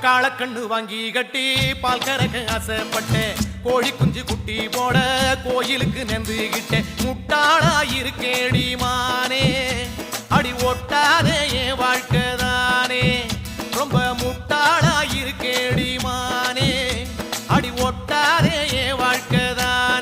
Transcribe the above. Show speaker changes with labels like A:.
A: காளக்கண்ணு வாங்கி கட்டி பால் கறக்க ஆசைப்பட்டேன். கோழி குஞ்சு குட்டி போட கோயிலுக்கு நெந்துகிட்டேன். முட்டாளா இருக்கேடி மானே, அடி ஒட்டாதே என் வாழ்க்கைதானே. ரொம்ப முட்டாளா இருக்கேடி மானே, அடி ஒட்டாதே என் வாழ்க்கைதான்.